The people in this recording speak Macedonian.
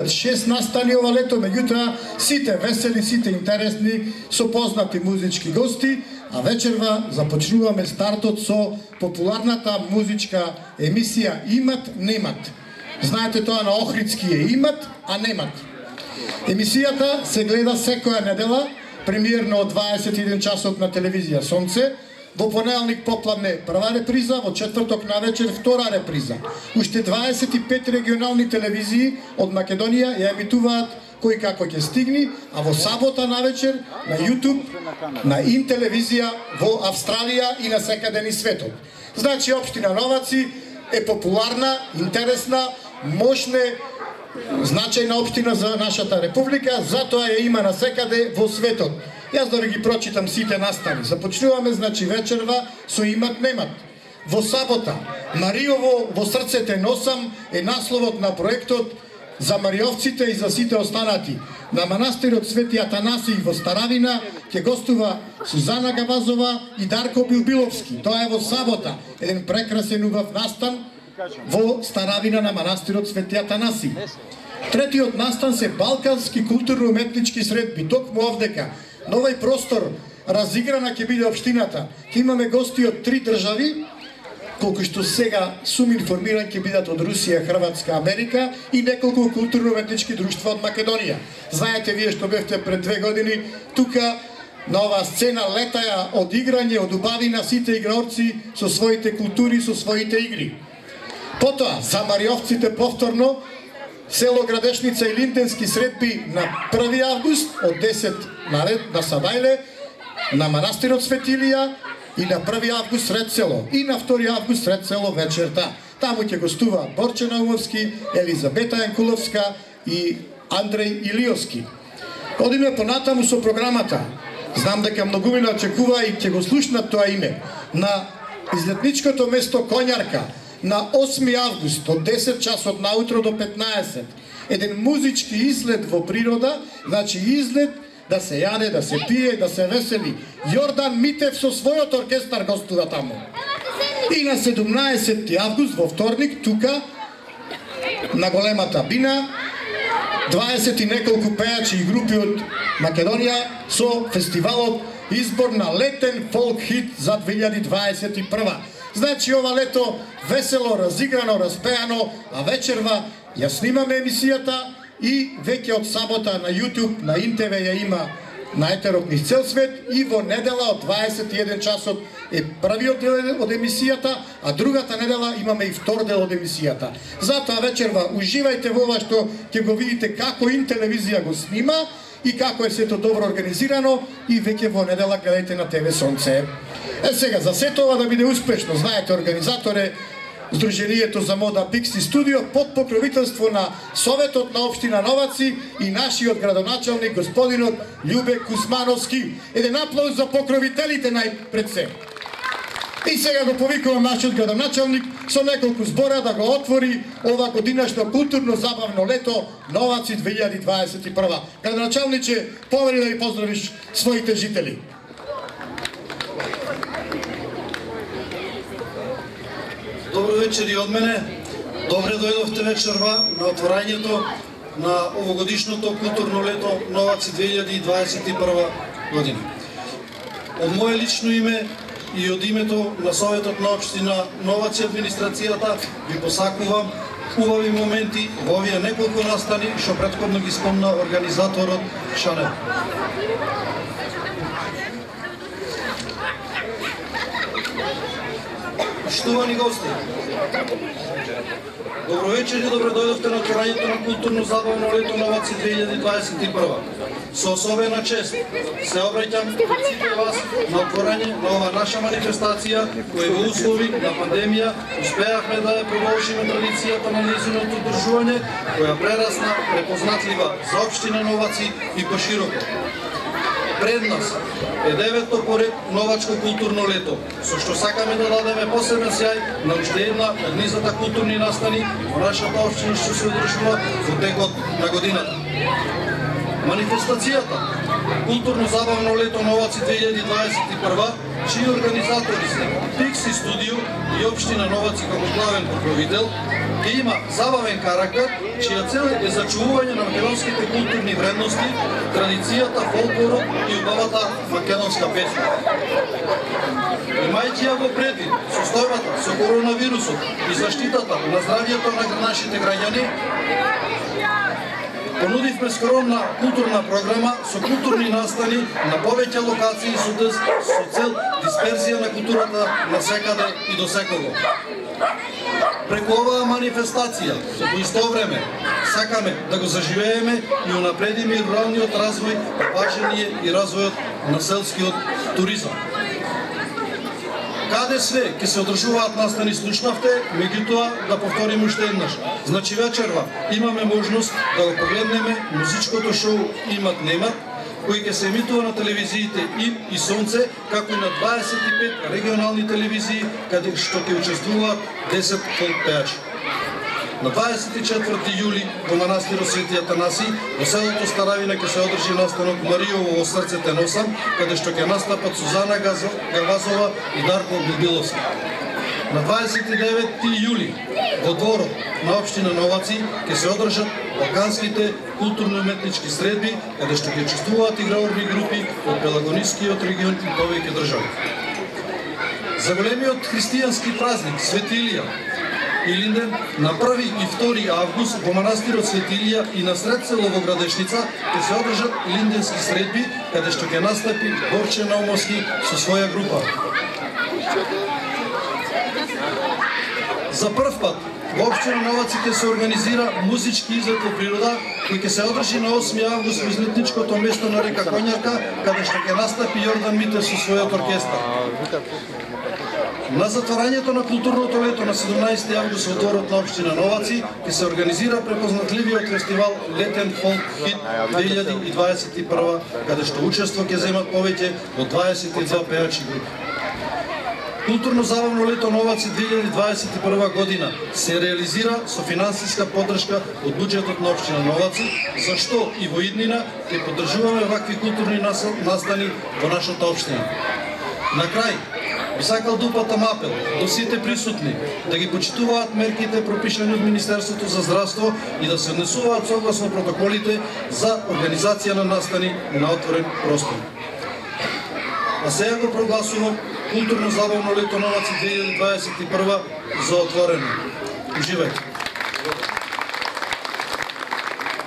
6 настани ова лето, меѓутоа сите весели, сите интересни, со познати музички гости, а вечерва започнуваме стартот со популарната музичка емисија Имат, немат. Знаете тоа на Охридски е Имат, а немат. Емисијата се гледа секоја недела, премиерно од 21 часот на телевизија Сонце, во понеделник попладне прва реприза, во четврток навечер втора реприза. Уште 25 регионални телевизии од Македонија ја емитуваат кој како ќе стигни, а во сабота навечер на YouTube, на Интелевизија во Австралија и на секаде низ светот. Значи, општина Новаци е популарна, интересна, мощна, значајна општина за нашата република, затоа ја има насекаде во светот. Јас да ви ги прочитам сите настани. Започнуваме, значи, вечерва со Имат, немат. Во сабота, Мариово во срцете носам е насловот на проектот за мариовците и за сите останати. На манастирот Свети Атанасий во Старавина ќе гостува Сузана Гавазова и Дарко Билбиловски. Тоа е во сабота, еден прекрасен убав настан во Старавина на манастирот Свети Атанасий. Третиот настан се балкански културно-уметнички средби, токму овдека. Новој простор, разиграна ќе биде општината. Ќе имаме гости од 3 држави, колку што сега сум информиран ќе бидат од Русија, Хрватска, Америка и неколку културно-уметнички друштва од Македонија. Знаете вие што бевте пред 2 години тука на оваа сцена летаја од играње, од убавина сите играорци со своите култури, со своите игри. Потоа, за мариовците повторно, село Градешница и Линденски средби на 1 август од 10 наред на Садајле, на манастирот Светилија и на 1 август сред село. И на 2 август сред село вечерта. Таму ќе гостува Борче Наумовски, Елизабета Јанкуловска и Андреј Илиовски. Одиме понатаму со програмата. Знам дека многумина очекува и ќе го слушнат тоа име. На излетничкото место Коњарка, на 8 август од 10 часот наутро до 15, еден музички излет во природа, значи излет да се јаде, да се пие, да се весели. Јордан Митев со својот оркестар гостува таму. И на 17 август во вторник тука на големата бина 20 и неколку пејачи и групи од Македонија со фестивалот избор на летен фолк хит за 2021. Значи ова лето весело, разиграно, распеано, а вечерва ја снимаме емисијата и веќе од сабота на YouTube, на ИНТВ ја има на етерот низ цел свет и во недела од 21 часот е првиот дел од емисијата, а другата недела имаме и втор дел од емисијата. Затоа вечерва уживајте во ова што ќе го видите како Интелевизија го снима и како е сето добро организирано и веќе во недела гледајте на ТВ Сонце. Сега, за сето ова да биде успешно, знаете, организатор е Сдруженијето за мода Пикси Студио под покровителство на Советот на општина Новаци и нашиот градоначалник господинот Љубе Кузмановски. Еден аплауз за покровителите најпред се. И сега го повикувам нашиот градоначалник со неколку збора да го отвори ова годинашно културно-забавно лето Новаци 2021. Градоначалниче, повели да ви поздравиш своите жители. Добро вечер и од мене. Добре дојдовте вечерва на отворањето на овогодишното културно лето Новаци 2021 година. Од моје лично име и од името на Советот на општина Новаци администрацијата ви посакувам убави моменти во овие неколку настани што претходно ги спомна организаторот Шанел. Штувани гости, добро вечер и добро дојдовте на отворањето на културно-забавно лето Новаци 2021. Со особена чест се обраќам пред сите вас на отворање на ова наша манифестација, која во услови на пандемија успеавме да ја продолжиме традицијата на нејзиното одржување, која прерасна препознатлива за општина Новаци и пошироко. Пред нас е 9-то поред новачко културно лето, со што сакаме да дадеме посебен сјај на уште една од низата културни настани во нашата општина што се одржува во текот на годината. Манифестацијата Културно-забавно лето Новаци 2021, чии организатори се Пикси Студио и општина Новаци како главен покровител, и има забавен карактер, чија цел е зачувување на македонските културни вредности, традицијата, фолклорот и убавата македонска песна. Имајќи ја во предвид состојбата со коронавирусот и заштитата на здравјето на нашите граѓани, понудивме скромна културна програма со културни настани на повеќе локации со цел дисперзија на културата насекаде и до секого. Преку оваа манифестација, во исто време, сакаме да го заживееме и унапредиме руралниот развој, важение и развојот на селскиот туризам. Каде све ќе се одржуваат настани слушнавте, меѓутоа да повторим уште еднаш. Значи вечерва имаме можност да го погледнеме музичкото шоу Имат немат, кој ќе се емитува на телевизиите ИМ и Сонце, како и на 25 регионални телевизии, каде што ќе учествуваат 10 фолк пеачи. На 24 јули во манастирот Свети Атанаси во селото Старавина ќе се одржи настанок Маријово во срцете носам, каде што ќе настапат Сузана Гавазова и Дарко Билбиловски. На 29 јули во дворот на општина Новаци ќе се одржат балканските културно-уметнички средби, каде што ќе учествуваат играорни групи од Пелагонискиот регион и повеќе држави. За големиот христијански празник Свети Илија Илинден на 1 и 2 август во манастирот Свети Илија и на сред село во Градешница ќе се одржат илинденски средби, каде што ќе настапи Борче Наумовски со своја група. За прв пат во општина Новаци ќе се организира музички излет во природа, кој ќе се одржи на 8 август во излетничкото место на река Коњарка, каде што ќе настапи Јордан Митев со својот оркестар. На затварањето на културното лето на 17 август во дворот на општина Новаци ќе се организира препознатливиот фестивал Летен фолк хит 2021, каде што учество ќе земат повеќе од 22 пеачи групи. Културно-забавно лето Новаци 2021 година се реализира со финансиска поддршка од буџетот на општина Новаци, за што и во иднина ќе поддржуваме вакви културни настани во нашата општина. На крај, би сакал да упатам апел до сите присутни да ги почитуваат мерките пропишани од Министерството за здравство и да се однесуваат согласно протоколите за организација на настани на отворен простор. А сега го прогласувам културно-забавно лето Новаци 2021 за отворено. Уживајте!